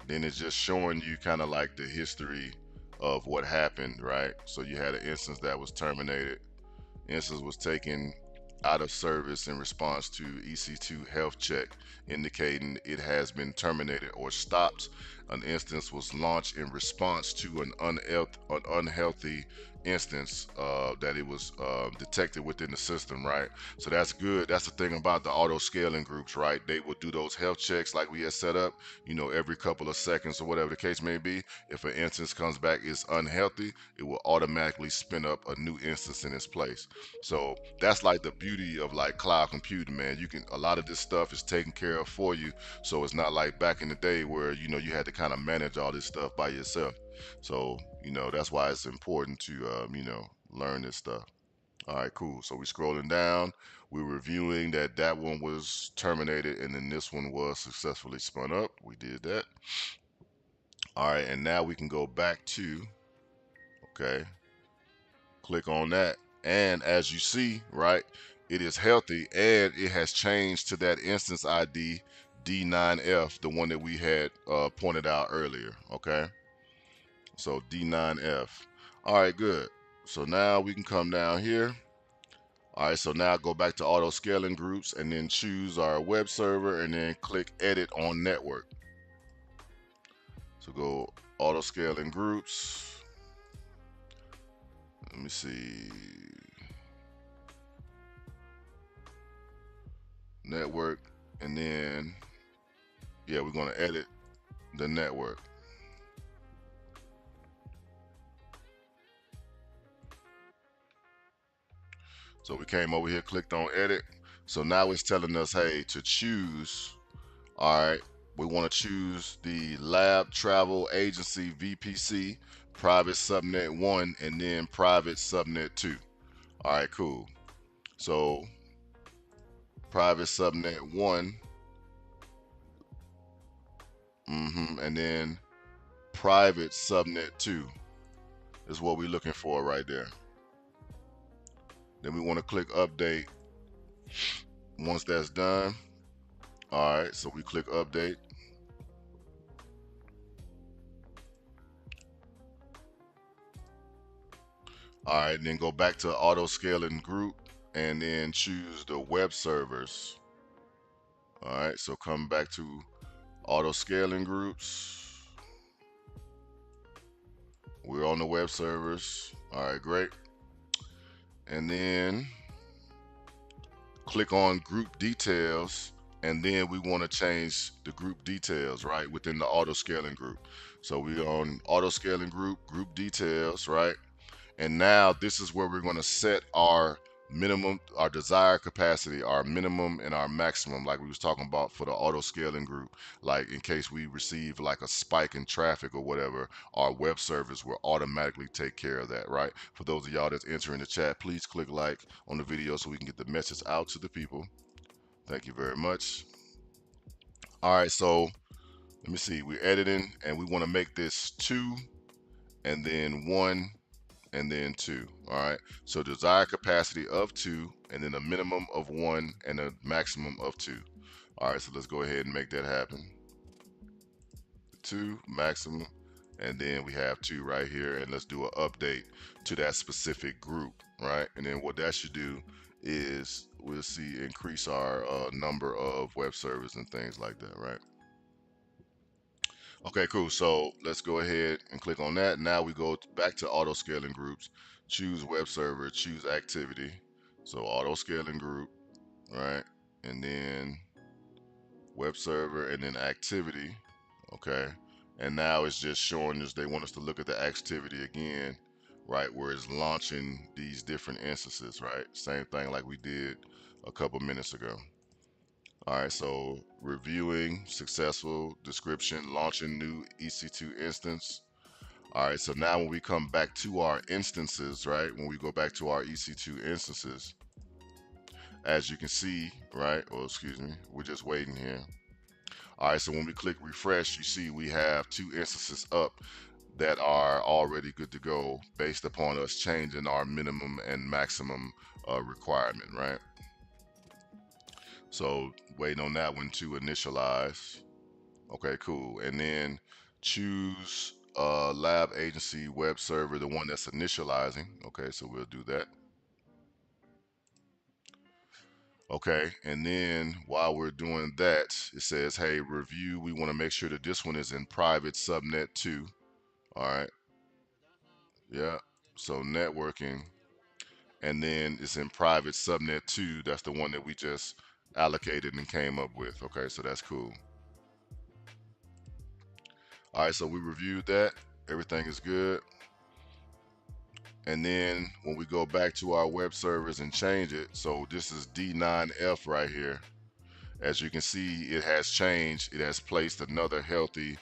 then it's just showing you kind of like the history of what happened, right? So you had an instance that was terminated. Instance was taken out of service in response to EC2 health check, indicating it has been terminated or stopped. An instance was launched in response to an unhealthy instance that it was detected within the system, right? So that's good. That's the thing about the auto scaling groups, right? They will do those health checks like we had set up, every couple of seconds or whatever the case may be. If an instance comes back is unhealthy, it will automatically spin up a new instance in its place. So that's like the beauty of like cloud computing, man. A lot of this stuff is taken care of for you. So it's not like back in the day where, you had to kind of manage all this stuff by yourself. So, that's why it's important to, learn this stuff. All right, cool. So we're scrolling down. We're reviewing that one was terminated and then this one was successfully spun up. We did that. All right, and now we can go back to, okay, click on that. And as you see, right, it is healthy and it has changed to that instance ID D9F, the one that we had pointed out earlier. Okay, so D9F. All right, good. So now we can come down here. All right, so now go back to auto scaling groups and then choose our web server and then click edit on network. So go auto scaling groups. Let me see. Network, and then yeah, we're going to edit the network. So we came over here, clicked on edit. So now it's telling us, hey, to choose. All right, we want to choose the lab travel agency VPC private subnet 1 and then private subnet 2. All right, cool. So private subnet 1, and then private subnet 2 is what we're looking for right there. Then we want to click update. Once that's done, all right, so we click update. All right, and then go back to auto scaling group and then choose the web servers. All right, so come back to auto scaling groups. We're on the web servers. All right, great. And then click on group details, and then we want to change the group details, right, within the auto scaling group. So we're on auto scaling group details, right? And now this is where we're going to set our minimum, our desired capacity, our minimum and our maximum, like we was talking about for the auto scaling group. Like in case we receive like a spike in traffic or whatever, our web service will automatically take care of that, right? For those of y'all that's entering the chat, please click like on the video so we can get the message out to the people. Thank you very much. All right, so let me see, we're editing and we want to make this 2 and then 1 and then 2. All right, so desired capacity of 2 and then a minimum of 1 and a maximum of 2. All right, so let's go ahead and make that happen. 2 maximum, and then we have 2 right here, and let's do an update to that specific group, right? And then what that should do is we'll see increase our number of web servers and things like that, right? Okay, cool. So let's go ahead and click on that. Now we go back to auto scaling groups, choose web server, choose activity. So auto scaling group, right? And then web server and then activity. Okay. And now it's just showing us they want us to look at the activity again, right? Where it's launching these different instances, right? Same thing like we did a couple minutes ago. All right, so reviewing, successful, description, launching new EC2 instance. All right, so now when we come back to our instances, right? When we go back to our EC2 instances, as you can see, right? Oh, excuse me, we're just waiting here. All right, so when we click refresh, you see we have 2 instances up that are already good to go based upon us changing our minimum and maximum requirement, right? So waiting on that one to initialize. Okay, cool. And then choose lab agency web server, the one that's initializing. Okay, so we'll do that. Okay, and then while we're doing that, it says, hey, review. We want to make sure that this one is in private subnet 2. All right, yeah. So networking, and then it's in private subnet 2. That's the one that we just allocated and came up with. Okay, so that's cool. All right, so we reviewed that. Everything is good. And then when we go back to our web servers and change it, so this is D9F right here. As you can see, it has changed. It has placed another healthy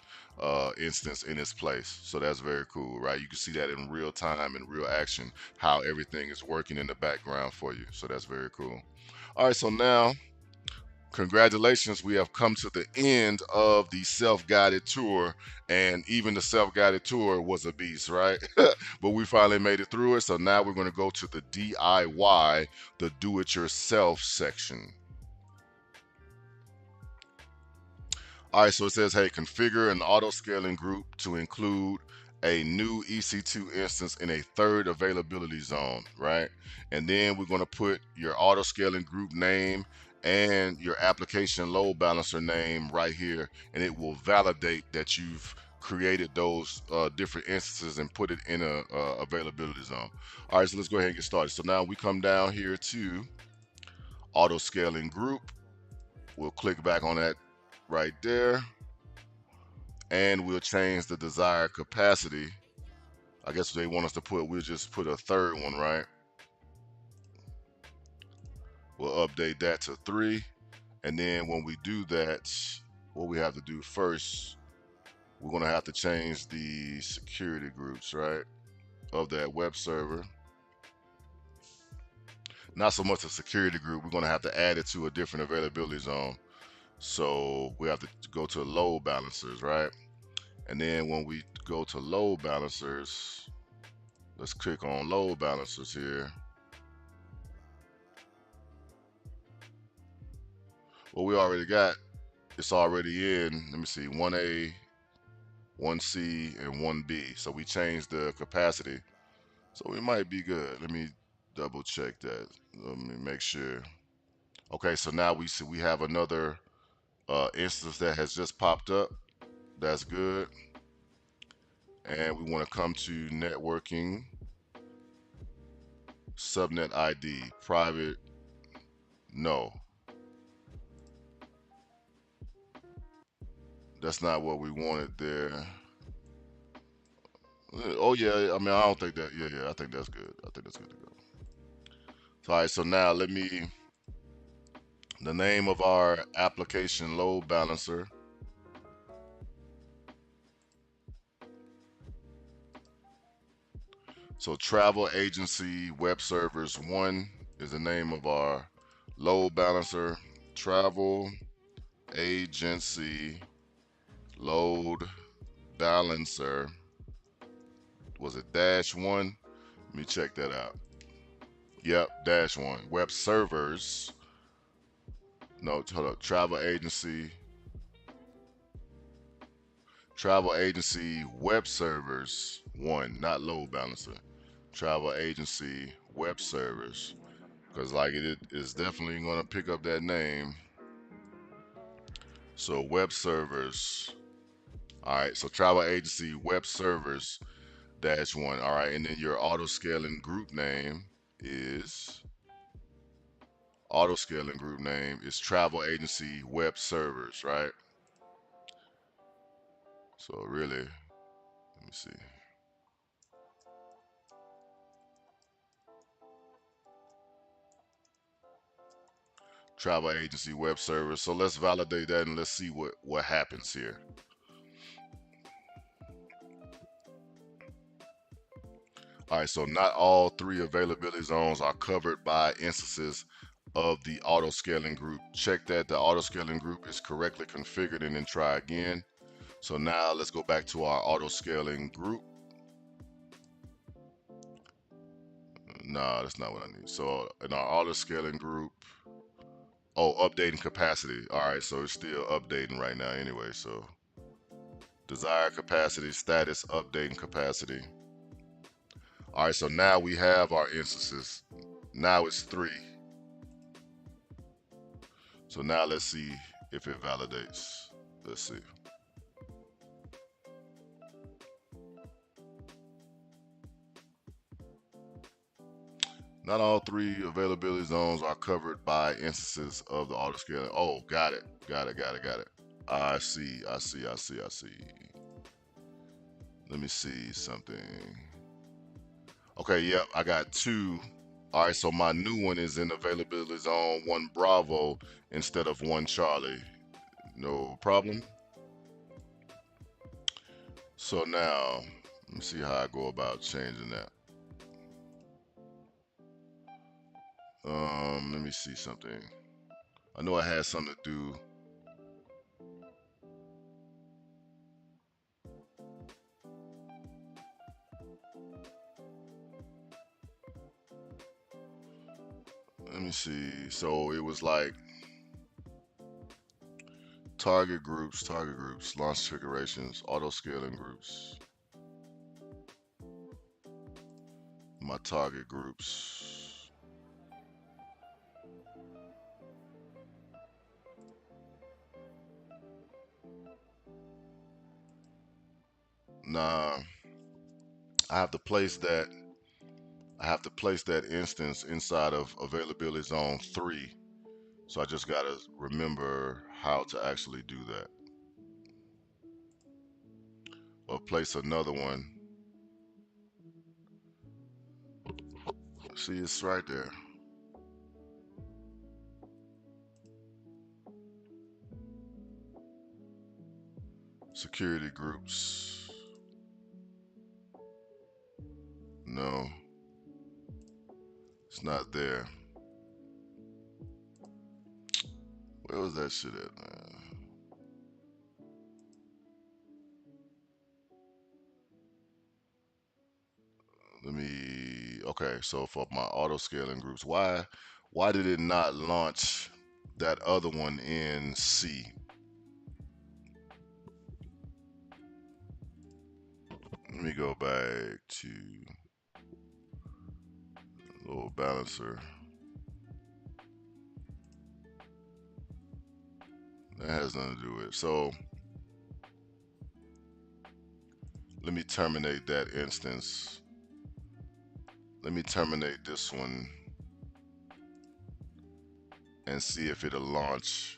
instance in its place. So that's very cool, right? You can see that in real time, in real action, how everything is working in the background for you. So that's very cool. All right, so now congratulations, we have come to the end of the self-guided tour, and even the self-guided tour was a beast, right? But we finally made it through it, so now we're going to go to the DIY, the do-it-yourself section. All right, so it says, hey, configure an auto-scaling group to include a new EC2 instance in a third availability zone, right? And then we're going to put your auto-scaling group name and your application load balancer name right here, and it will validate that you've created those different instances and put it in a availability zone. All right, so let's go ahead and get started. So now we come down here to auto-scaling group. We'll click back on that right there, and we'll change the desired capacity. I guess they want us to put, we'll just put a third one, right? We'll update that to 3. And then when we do that, what we have to do first, we're gonna have to change the security groups, right? Of that web server. Not so much a security group, we're gonna have to add it to a different availability zone. So we have to go to load balancers, right? And then when we go to load balancers, let's click on load balancers here. Well, we already got, it's already in, let me see, 1A, 1C, and 1B. So we changed the capacity. So we might be good. Let me double check that. Let me make sure. Okay, so now we see we have another instance that has just popped up. That's good. And we want to come to networking, subnet ID, private, no. That's not what we wanted there. Oh yeah, I mean I don't think that. Yeah, I think that's good. I think that's good to go. So, all right, so now let me, the name of our application load balancer. So travel agency web servers 1 is the name of our load balancer. Travel agency load balancer. Was it -1? Let me check that out. Yep, -1. Web servers. No, hold up. Travel agency web servers 1, not load balancer. Travel agency web servers. because like it is definitely going to pick up that name. So web servers. All right. So travel agency web servers -1. All right. And then your auto scaling group name is travel agency web servers, right? So really, let me see. Travel agency web servers. So let's validate that and let's see what happens here. All right, so not all three availability zones are covered by instances of the auto scaling group. Check that the auto scaling group is correctly configured and then try again. So now let's go back to our auto scaling group. No, that's not what I need. So in our auto scaling group, oh, updating capacity. All right, so it's still updating right now anyway. So desired capacity, status, updating capacity. All right, so now we have our instances. Now it's 3. So now let's see if it validates. Let's see. Not all 3 availability zones are covered by instances of the autoscaling. Oh, got it. Got it. Got it. Got it. I see. I see. I see. I see. Let me see something. Okay, yep, I got 2. All right, so my new one is in availability zone 1 Bravo instead of 1 Charlie. No problem. So now, let me see how I go about changing that. Let me see something. I know it has something to do. Let me see. So it was like target groups, launch configurations, auto scaling groups. My target groups. Nah, I have to place that. I have to place that instance inside of availability zone 3. So I just gotta remember how to actually do that. Or place another one. See, it's right there. Security groups. No, it's not there. Where was that shit at, man? Let me. Okay, so for my auto scaling groups, why did it not launch that other one in C? Let me go back to load balancer. That has nothing to do with it. So let me terminate that instance. Let me terminate this one and see if it'll launch.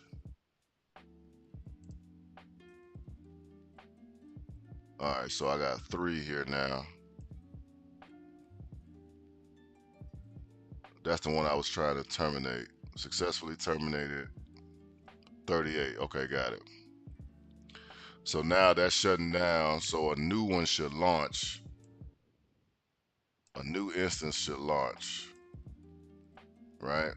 All right, so I got 3 here now. That's the one I was trying to terminate. Successfully terminated. 38. Okay, got it. So now that's shutting down. So a new one should launch. A new instance should launch. Right?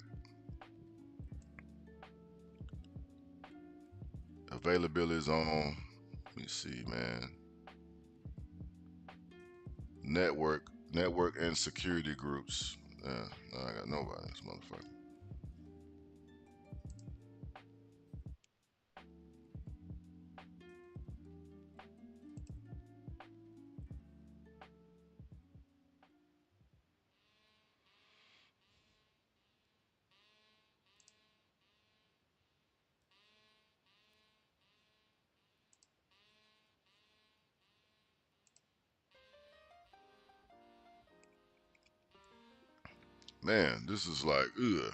Availability zone. Let me see, man. Network and security groups. Yeah, no, I got nobody. This motherfucker. Man, this is like, ugh.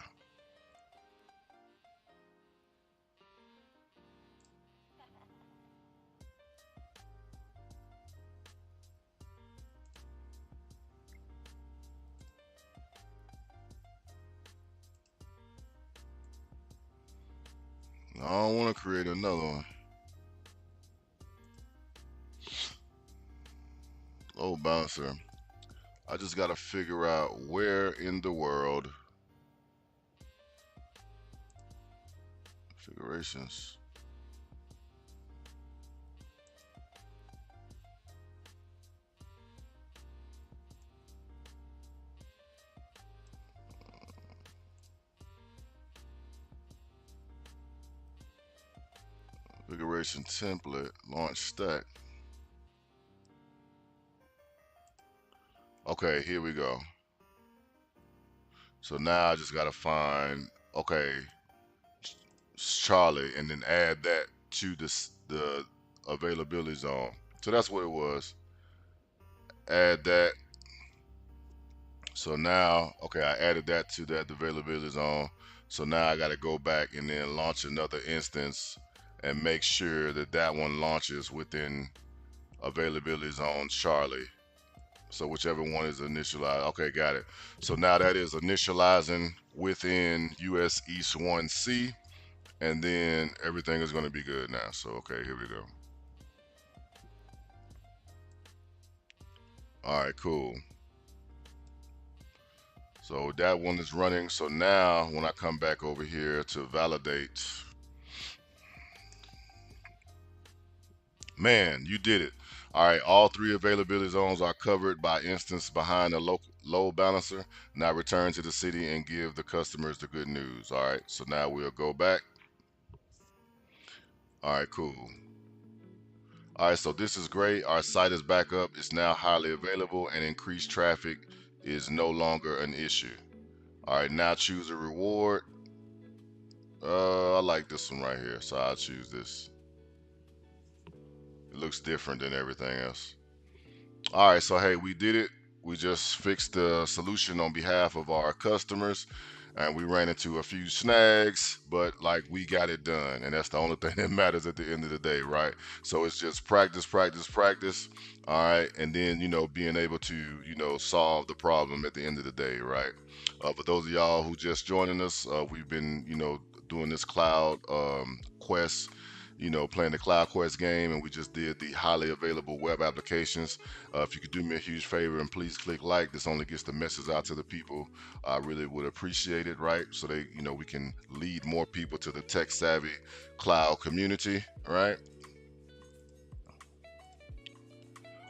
I don't want to create another one. Oh, bouncer. I just got to figure out where in the world configurations. Configuration template, launch stack. Okay, here we go. So now I just gotta find, okay, Charlie, and then add that to the availability zone. So that's what it was. Add that. So now, okay, I added that to that availability zone. So now I gotta go back and then launch another instance and make sure that that one launches within availability zone Charlie. So whichever one is initialized. Okay, got it. So now that is initializing within US East 1C, and then everything is going to be good now. So, okay, here we go. All right, cool. So that one is running. So now when I come back over here to validate, man, you did it. All right, all three availability zones are covered by instance behind the load balancer. Now return to the city and give the customers the good news. All right, so now we'll go back. All right, cool. All right, so this is great. Our site is back up. It's now highly available, and increased traffic is no longer an issue. All right, now choose a reward. I like this one right here, so I'll choose this. It looks different than everything else. All right, so hey, we did it. We just fixed the solution on behalf of our customers, and we ran into a few snags, but like we got it done, and that's the only thing that matters at the end of the day, right? So it's just practice, practice, practice. All right, and then being able to solve the problem at the end of the day, right? For those of y'all who just joining us, we've been doing this cloud quest, playing the Cloud Quest game, and we just did the highly available web applications. If you could do me a huge favor and please click like, this only gets the message out to the people. I really would appreciate it, right? So we can lead more people to the tech savvy cloud community, right?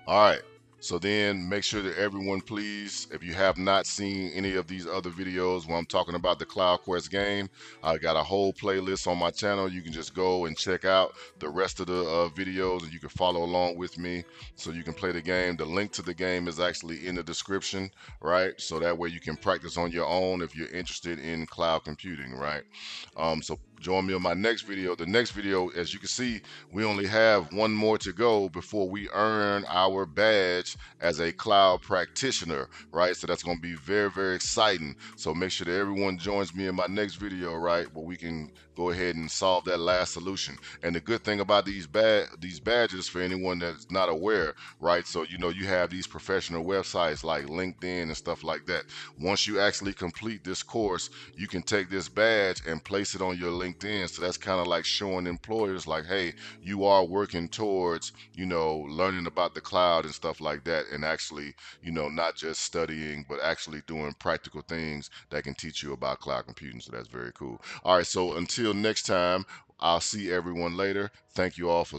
All right. So then make sure that everyone, please, if you have not seen any of these other videos where I'm talking about the Cloud Quest game, I got a whole playlist on my channel. You can just go and check out the rest of the videos, and you can follow along with me so you can play the game. The link to the game is actually in the description, right? So that way you can practice on your own if you're interested in cloud computing, right? So join me on my next video. The next video, as you can see, we only have one more to go before we earn our badge as a cloud practitioner, right? So that's going to be very, very exciting. So make sure that everyone joins me in my next video, right, where we can go ahead and solve that last solution. And the good thing about these badges, for anyone that's not aware, right? So you have these professional websites like LinkedIn and stuff like that. Once you actually complete this course, you can take this badge and place it on your LinkedIn. So that's kind of like showing employers like, hey, you are working towards, learning about the cloud and stuff like that, and actually, not just studying, but actually doing practical things that can teach you about cloud computing. So that's very cool. All right, so until next time, I'll see everyone later. Thank you all for